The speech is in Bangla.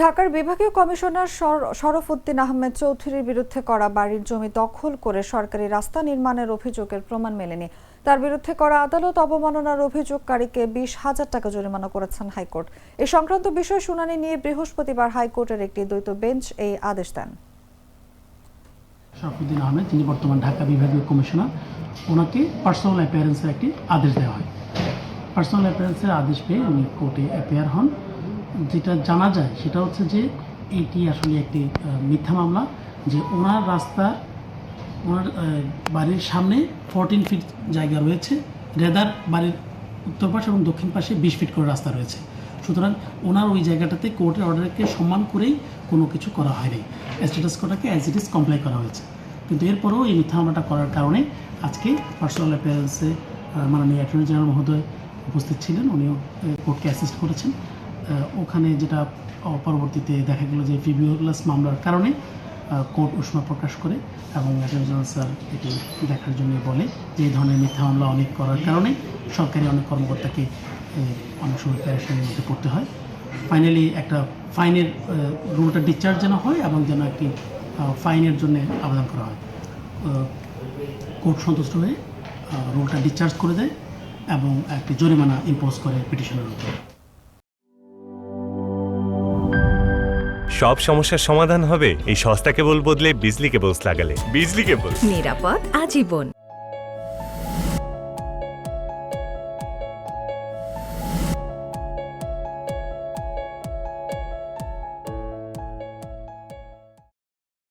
ঢাকার বিভাগীয় কমিশনার শরফউদ্দিন আহমেদ চৌধুরীর বিরুদ্ধে করা বাড়ির জমি দখল করে সরকারি রাস্তা নির্মাণের অভিযোগের প্রমাণ মেলেনি। তার বিরুদ্ধে করা আদালত অবমাননার অভিযোগকারীকে 20,000 টাকা জরিমানা করেছেন হাইকোর্ট। এ সংক্রান্ত বিষয় শুনানি নিয়ে বৃহস্পতিবার হাইকোর্টের একটি দ্বৈত বেঞ্চ এই আদেশ দেন। শরফউদ্দিন আহমেদ, যিনি বর্তমান ঢাকা বিভাগীয় কমিশনার, ওনাকে পার্সোনাল অ্যাপিয়ারেন্সের একটি আদেশ দেওয়া হয়। পার্সোনাল অ্যাপিয়ারেন্সের আদেশ পেয়ে উনি কোর্টে অ্যাপিয়ার হন। যেটা জানা যায় সেটা হচ্ছে যে এটি আসলে একটি মিথ্যা মামলা, যে ওনার রাস্তা, ওনার বাড়ির সামনে 14 ফিট জায়গা রয়েছে, রেদার বাড়ির উত্তর পাশে এবং দক্ষিণ পাশে 20 ফিট করে রাস্তা রয়েছে। সুতরাং ওনার ওই জায়গাটাতে কোর্টের অর্ডারকে সম্মান করেই কোনো কিছু করা হয়নি, স্ট্যাটাস কোটাকে অ্যাজ ইট ইজ কমপ্লাই করা হয়েছে। কিন্তু এরপরেও এই মিথ্যা মামলাটা করার কারণে আজকে পার্সোনাল অ্যাপিয়ারেন্সে মাননীয় অ্যাটর্নি জেনারেল মহোদয় উপস্থিত ছিলেন, উনিও কোর্টকে অ্যাসিস্ট করেছেন। ওখানে যেটা পরবর্তীতে দেখা গেল যে ফ্রিভিউলাস মামলার কারণে কোর্ট উষ্মা প্রকাশ করে এবং অ্যাটর্নি জেনারেল স্যার এটি দেখার জন্য বলে যে এই ধরনের মিথ্যা মামলা অনেক করার কারণে সরকারি অনেক কর্মকর্তাকে অনেক সময় প্যারেশানির মধ্যে পড়তে হয়। ফাইনালি একটা ফাইনের রুলটা ডিসচার্জ যেন হয় এবং যেন একটি ফাইনের জন্য আবেদন করা হয়। কোর্ট সন্তুষ্ট হয়ে রুলটা ডিসচার্জ করে দেয় এবং একটি জরিমানা ইম্পোজ করে পিটিশনের উপর। সব সমস্যার সমাধান হবে এই সস্তা কেবল বদলে বিজলি কেবলস লাগালে। বিজলি কেবল, নিরাপদ আজীবন।